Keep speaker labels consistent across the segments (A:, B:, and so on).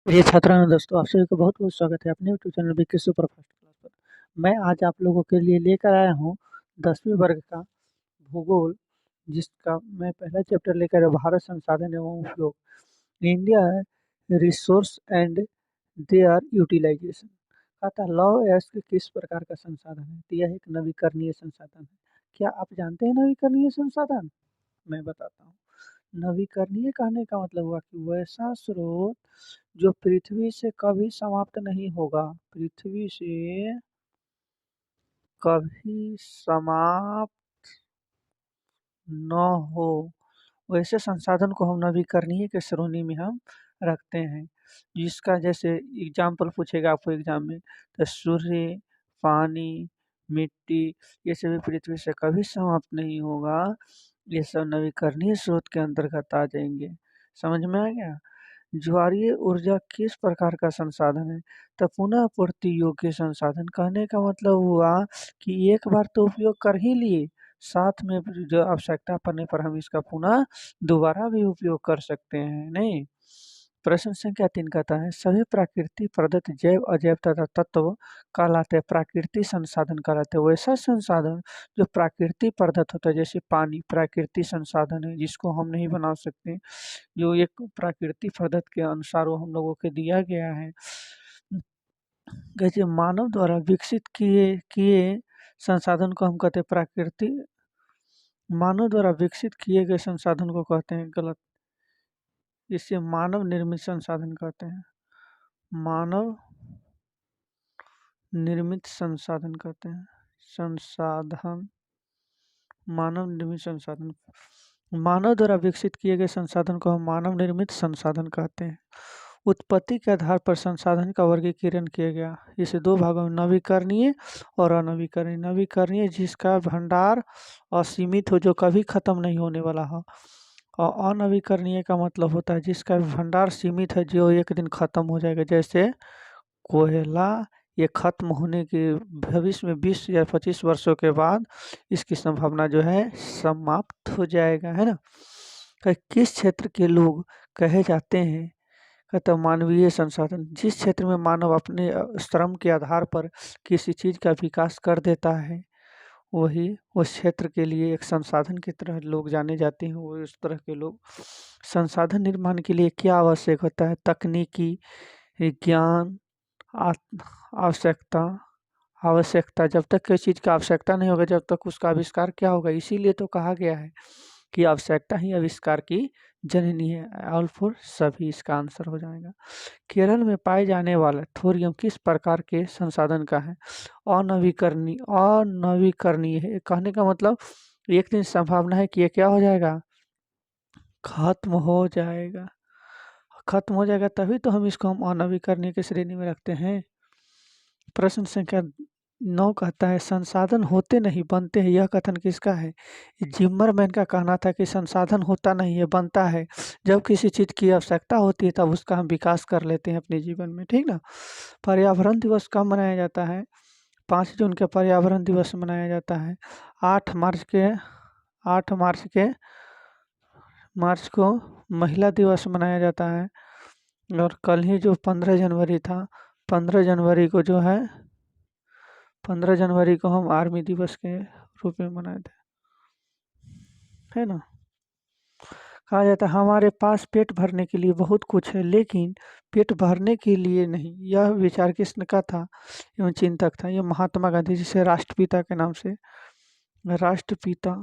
A: प्रिय छात्रों दोस्तों, आप सभी को बहुत-बहुत स्वागत है अपने YouTube channel BK superfast class पर। मैं आज आप लोगों के लिए लेकर आया हूँ 10वीं वर्ग का भूगोल, जिसका मैं पहला चैप्टर लेकर आया भारत संसाधन एवं उपयोग, India resource and their utilisation. अतः लौह अयस्क किस प्रकार का संसाधन है? तो यह एक नवीकरणीय संसाधन है। क्या आप जानते हैं नवीकरणीय संसाधन? मैं बताता हूँ। नवीकरणीय कहने का मतलब हुआ कि वैसा स्रोत जो पृथ्वी से कभी समाप्त नहीं होगा, पृथ्वी से कभी समाप्त न हो, वैसे संसाधन को हम नवीकरणीय के श्रेणी में हम रखते हैं। जिसका जैसे एग्जाम्पल पूछेगा आपको एग्जाम में, तो सूर्य, पानी, मिट्टी, ये सभी पृथ्वी से कभी समाप्त नहीं होगा। ये सब नवीकरणीय स्रोत के अंतर्गत आ जाएंगे। समझ में आ गया? ज्वारीय ऊर्जा किस प्रकार का संसाधन है? तो पुनः पूर्ति योग्य संसाधन। कहने का मतलब हुआ कि एक बार तो उपयोग कर ही लिए, साथ में जो आवश्यकता पड़ने पर हम इसका पुनः दोबारा भी उपयोग कर सकते हैं। नहीं, प्रश्न संख्या 3 कहता है सभी प्राकृतिक प्रदत्त जैव अजैव तथा तत्व कहलाते हैं प्राकृतिक संसाधन कहलाते हैं। वैसा संसाधन जो प्राकृतिक प्रदत्त होता है, जैसे पानी प्राकृतिक संसाधन है जिसको हम नहीं बना सकते, जो एक प्राकृतिक पद्धत के अनुसार वो हम लोगों को दिया गया है। जैसे मानव द्वारा विकसित किए किए संसाधन को हम कहते हैं प्राकृतिक, मानव द्वारा विकसित किए गए संसाधन को कहते हैं गलत, इसे मानव निर्मित संसाधन कहते हैं। मानव निर्मित संसाधन कहते हैं। संसाधन, मानव निर्मित संसाधन, मानव द्वारा विकसित किए गए संसाधन को हम मानव निर्मित संसाधन कहते हैं। उत्पत्ति के आधार पर संसाधन का वर्गीकरण किया गया। इसे दो भागों में नवीकरणीय और अनवीकरणीय। नवीकरणीय जिसका भंडार असीमित हो, जो कभी खत्म नहीं होने वाला हो, और अनवीकरणीय का मतलब होता है जिसका भंडार सीमित है, जो एक दिन खत्म हो जाएगा। जैसे कोयला, ये खत्म होने के भविष्य में 20 या 25 वर्षों के बाद इसकी संभावना जो है समाप्त हो जाएगा, है ना। किस क्षेत्र के लोग कहे जाते हैं? कहता मानवीय संसाधन, जिस क्षेत्र में मानव अपने श्रम के आधार पर किसी चीज का विकास कर देता है, वही उस क्षेत्र के लिए एक संसाधन की तरह लोग जाने जाते हैं। वो इस तरह के लोग। संसाधन निर्माण के लिए क्या आवश्यक होता है? तकनीकी ज्ञान, आवश्यकता, आवश्यकता। जब तक किसी चीज का आवश्यकता नहीं होगा, जब तक उसका आविष्कार क्या होगा? इसीलिए तो कहा गया है कि आवश्यकता ही आविष्कार की जननी है। ऑल फॉर सभी इसका आंसर हो जाएगा। केरल में पाए जाने वाला थोरियम किस प्रकार के संसाधन का है? अनवीकरणीय, अनवीकरणीय है। कहने का मतलब एक दिन संभावना है कि ये क्या हो जाएगा? खत्म हो जाएगा। खत्म हो जाएगा, तभी तो हम इसको हम अनवीकरणीय की श्रेणी में रखते हैं। प्रश्न संख्या 9 कहता है संसाधन होते नहीं बनते हैं, यह कथन किसका है? जिम्मरमैन का कहना था कि संसाधन होता नहीं है, बनता है। जब किसी चीज की आवश्यकता होती है तब उसका हम विकास कर लेते हैं अपने जीवन में, ठीक ना। पर्यावरण दिवस कब मनाया जाता है? 5 जून के पर्यावरण दिवस मनाया जाता है। 8 मार्च को महिला दिवस मनाया जाता है। और कल ही जो 15 जनवरी था, 15 जनवरी को जो है 15 जनवरी को हम आर्मी दिवस के रूप में मनाए थे, है ना। कहा जाता है हमारे पास पेट भरने के लिए बहुत कुछ है, लेकिन पेट भरने के लिए नहीं। यह विचार किसने का था एवं चिंतक था? यह महात्मा गांधी, जिसे राष्ट्रपिता के नाम से, राष्ट्रपिता,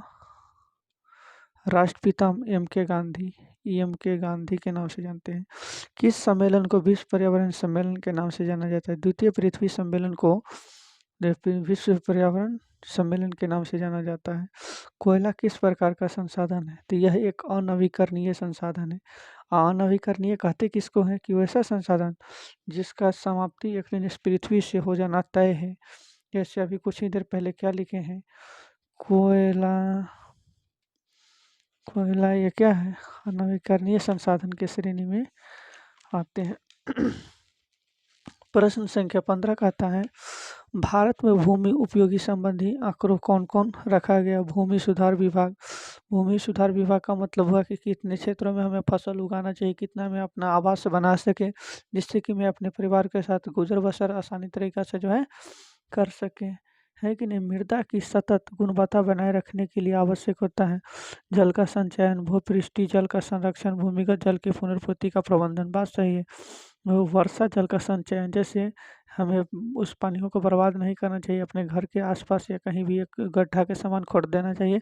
A: राष्ट्रपिता एम के गांधी के नाम से जानते हैं। किस सम्मेलन को विश्व पर्यावरण सम्मेलन के नाम से जाना जाता है? द्वितीय पृथ्वी सम्मेलन को विश्व पर्यावरण सम्मेलन के नाम से जाना जाता है। कोयला किस प्रकार का संसाधन है? तो यह एक अनवीकरणीय संसाधन है। अनवीकरणीय कहते किसको है? कि वैसा संसाधन जिसका समाप्ति एक दिन इस पृथ्वी से हो जाना तय है। जैसे अभी कुछ ही देर पहले क्या लिखे हैं? कोयला, कोयला ये क्या है? अनवीकरणीय संसाधन के श्रेणी में आते हैं। प्रश्न संख्या 15 कहता है, भारत में भूमि उपयोगी संबंधी आंकड़ों कौन कौन रखा गया। भूमि सुधार विभाग। भूमि सुधार विभाग का मतलब हुआ कि कितने क्षेत्रों में हमें फसल उगाना चाहिए, कितना में अपना आवास बना सके, जिससे कि मैं अपने परिवार के साथ गुजर बसर आसानी तरीका से जो है कर सके, है कि नहीं। मृदा की सतत गुणवत्ता बनाए रखने के लिए आवश्यक होता है जल का संचयन, भूपृष्ठीय जल का संरक्षण, भूमिगत जल की पुनर्पूर्ति का प्रबंधन। बात सही है। वर्षा जल का संचयन, जैसे हमें उस पानियों को बर्बाद नहीं करना चाहिए, अपने घर के आसपास या कहीं भी एक गड्ढा के समान खोद देना चाहिए।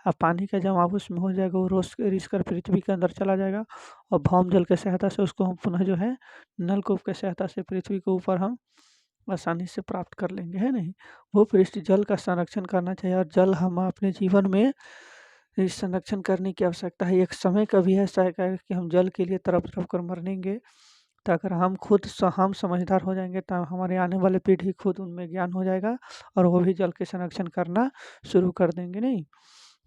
A: अब पानी का जमाव उसमें हो जाएगा, वो रोज रिस कर पृथ्वी के अंदर चला जाएगा और भौम जल की सहायता से उसको हम पुनः जो है नलकूप की सहायता से पृथ्वी के ऊपर हम आसानी से प्राप्त कर लेंगे, है नहीं। भूपृष्ठ जल का संरक्षण करना चाहिए और जल हम अपने जीवन में इस संरक्षण करने की आवश्यकता है। एक समय कभी ऐसा आएगा कि हम जल के लिए तड़प तड़प कर मरेंगे, तो अगर हम खुद हम समझदार हो जाएंगे तो हमारे आने वाले पीढ़ी खुद उनमें ज्ञान हो जाएगा और वो भी जल के संरक्षण करना शुरू कर देंगे, नहीं।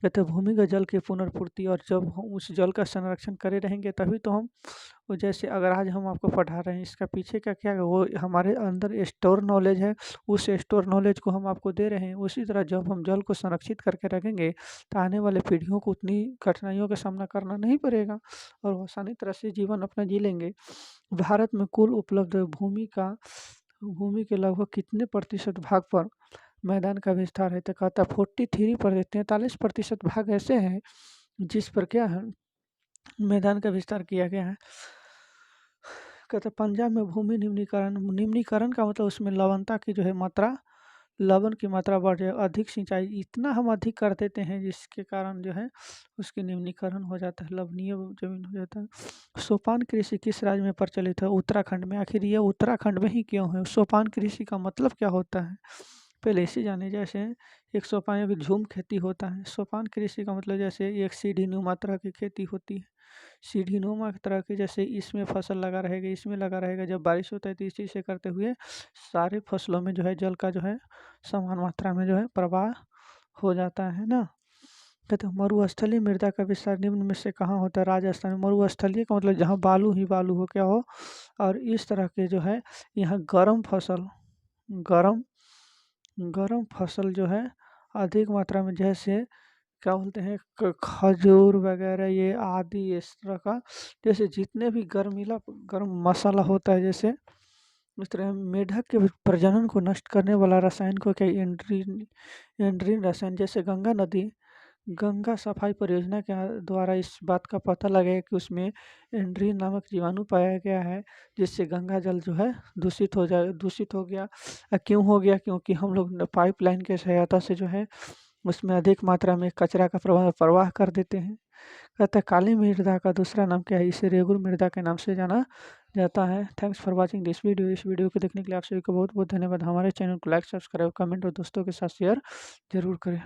A: कहते भूमिगत जल की पुनर्पूर्ति, और जब हम उस जल का संरक्षण करे रहेंगे तभी तो हम वो, जैसे अगर आज हम आपको पढ़ा रहे हैं इसका पीछे का क्या है, वो हमारे अंदर स्टोर नॉलेज है, उस स्टोर नॉलेज को हम आपको दे रहे हैं। उसी तरह जब हम जल को संरक्षित करके रखेंगे तो आने वाले पीढ़ियों को उतनी कठिनाइयों का सामना करना नहीं पड़ेगा और वो आसानी तरह से जीवन अपना जी लेंगे। भारत में कुल उपलब्ध भूमि के लगभग कितने प्रतिशत भाग पर मैदान का विस्तार है। तो कहता 43%, 43% भाग ऐसे हैं जिस पर क्या है मैदान का विस्तार किया गया है। कहते पंजाब में भूमि निम्नीकरण, निम्नीकरण का मतलब उसमें लवणता की जो है मात्रा, लवण की मात्रा बढ़ जाए, अधिक सिंचाई इतना हम अधिक कर देते हैं जिसके कारण जो है उसकी निम्नीकरण हो जाता है, लवणीय जमीन हो जाता है। सोपान कृषि किस राज्य में प्रचलित है। उत्तराखंड में। आखिर ये उत्तराखंड में ही क्यों है। सोपान कृषि का मतलब क्या होता है, पहले इसे जाने। जैसे एक सोपान की झूम खेती होता है। सोपान कृषि का मतलब जैसे एक सीढ़ी नुमा तरह की खेती होती है, सीढ़ी नुमा तरह की, जैसे इसमें फसल लगा रहेगा, इसमें लगा रहेगा, जब बारिश होता है तो इसी से करते हुए सारे फसलों में जो है जल का जो है समान मात्रा में जो है प्रवाह हो जाता है ना। कहते हैं मरुस्थलीय मृदा का विस्तार निम्न में से कहाँ होता है। राजस्थान में। मरुस्थलीय का मतलब जहाँ बालू ही बालू हो, क्या हो, और इस तरह के जो है यहाँ गर्म फसल, गर्म गर्म फसल जो है अधिक मात्रा में, जैसे क्या बोलते हैं खजूर वगैरह, ये आदि इस तरह का, जैसे जितने भी गर्मीला गर्म मसाला होता है, जैसे उस तरह मेढक के प्रजनन को नष्ट करने वाला रसायन को क्या एंड्रीन, एंड्रीन रसायन। जैसे गंगा नदी, गंगा सफाई परियोजना के द्वारा इस बात का पता लगा कि उसमें एंड्रीन नामक जीवाणु पाया गया है, जिससे गंगा जल जो है दूषित हो गया। क्यों हो गया, क्योंकि हम लोग पाइपलाइन के सहायता से जो है उसमें अधिक मात्रा में कचरा का प्रवाह कर देते हैं। कहता है काली मृदा का दूसरा नाम क्या है। इसे रेगुर मृदा के नाम से जाना जाता है। Thanks for watching this video. इस वीडियो को देखने के लिए आप सभी को बहुत बहुत धन्यवाद। हमारे चैनल को लाइक, सब्सक्राइब, कमेंट और दोस्तों के साथ शेयर जरूर करें।